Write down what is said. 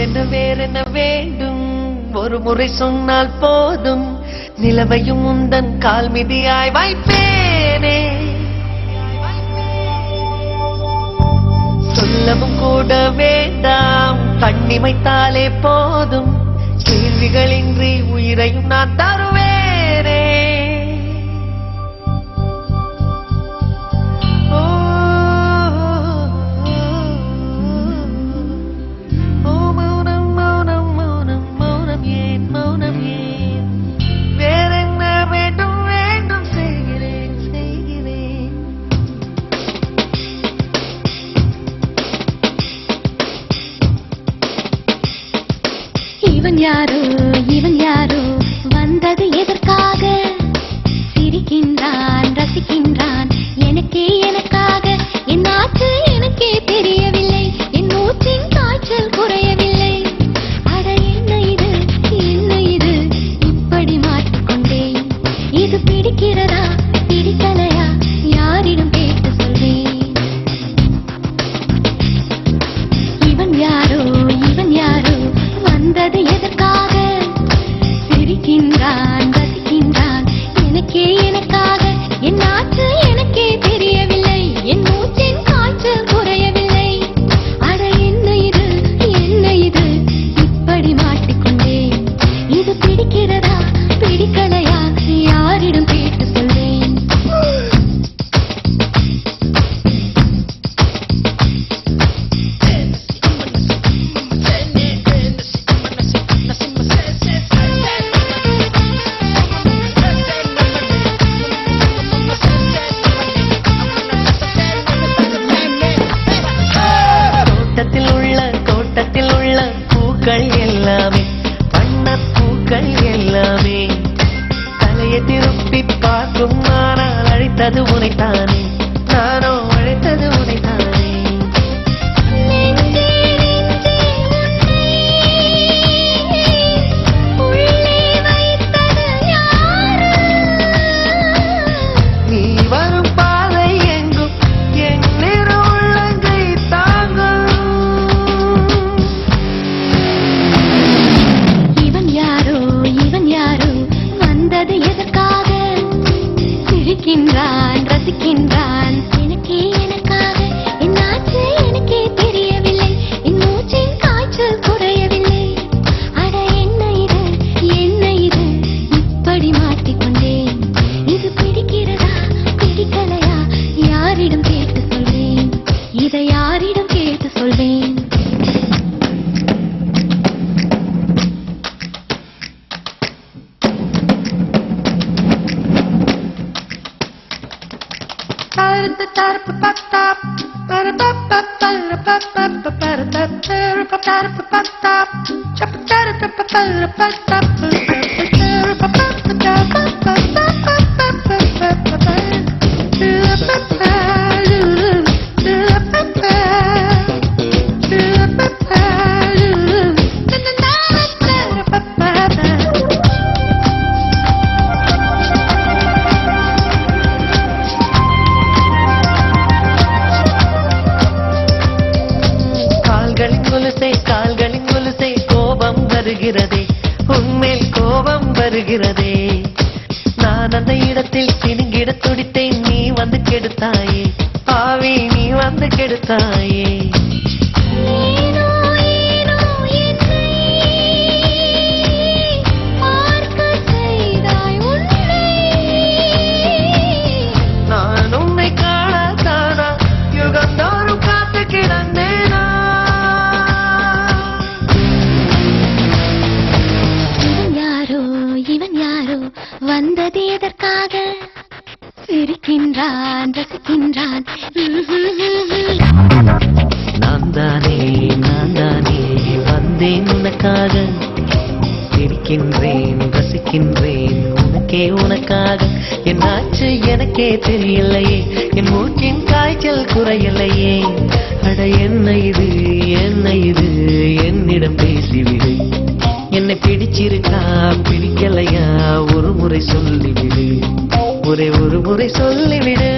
வேறென்ன வேண்டும் ஒரு முறை சொன்னால் போதும் நிலவையும் உந்தன் கால் மிதியாய் வைப்பேனே சொல்லவும் கூட வேண்டாம் கண்ணிமைத்தாலே போதும் கேள்விகளின்றி உயிரையும் நான் தருவேனே இவன் யாரோ வந்தது எதற்காக சிரிக்கின்றான் ரசிக்கின்றான் எனக்காக என் ஆற்று எனக்கே தெரியவில்லை என் மூச்சின் காய்ச்சல் குறையவில்லை அட என்ன இது இப்படி மாட்டிக்கொண்டேன் இது பிடிக்கிறதா பிடிக்கலையா யாரிடம் கேட்டு சொல்வேன் இவன் யாரோ வந்தது எதற்காக சிரிக்கின்றான் ரசிக்கின்றான் எனக்காக என் ஆற்று எனக்கே தெரியவில்லை என் மூச்சின் காய்ச்சல் குறையவில்லை அட என்ன இது இப்படி மாட்டிக்கொண்டேன் இது பிடிக்கிறதா பிடிக்கலையா யாரிடம் கேட்டு சொல்வேன் தோட்டத்தில் உள்ள பூக்கள் எல்லாமே வண்ணப்பூக்கள் எல்லாமே தலையை திருப்பி பார்க்கும் ஆனால் அழைத்தது உனைத்தானே நானோ அழைத்தது உனைத்தானே நீ வரும் பாதை எங்கும் என் உள்ளங்கை தாங்கும் இவன் யாரோ வந்தது எதற்காக சிரிக்கின்றான் ரசிக்கின்றான் எனக்காக என் ஆற்று எனக்கே தெரியவில்லை என் மூச்சின் காய்ச்சல் குறையவில்லை அட என்ன இது இப்படி மாட்டிக்கொண்டேன் இது பிடிக்கிறதா பிடிக்கலையா யாரிடம் கேட்டு சொல்வேன் இதை யாரிடம் கேட்டு சொல்வேன் கால்களின் கொலுசை கோபம் வருகிறதே உன்மேல் கோபம் வருகிறதே நான் அந்த இடத்தில் சினுங்கிட துடித்தேன் நீ வந்து கெடுத்தாயே பாவி நீ வந்து கெடுத்தாயே நான் உன்னை காணத்தானா யுகந்தோறும் காத்து கிடந்தேனா இவன் யாரோ வந்தது எதற்காக சிரிக்கின்றான் ரசிக்கின்றான் நான் தானே வந்தேன் உனக்காக சிரிக்கின்றேன் ரசிக்கின்றேன் உனக்காக என் ஆச்சு எனக்கே தெரியலையே என் மூச்சின் காய்ச்சல் குறையலையே அட என்ன இது என்னிடம் பேசிவிடு என்னை பிடிச்சிருக்கா பிடிக்கலையா ஒரு முறை சொல்லிவிடு ஒரு முறை சொல்லிவிடு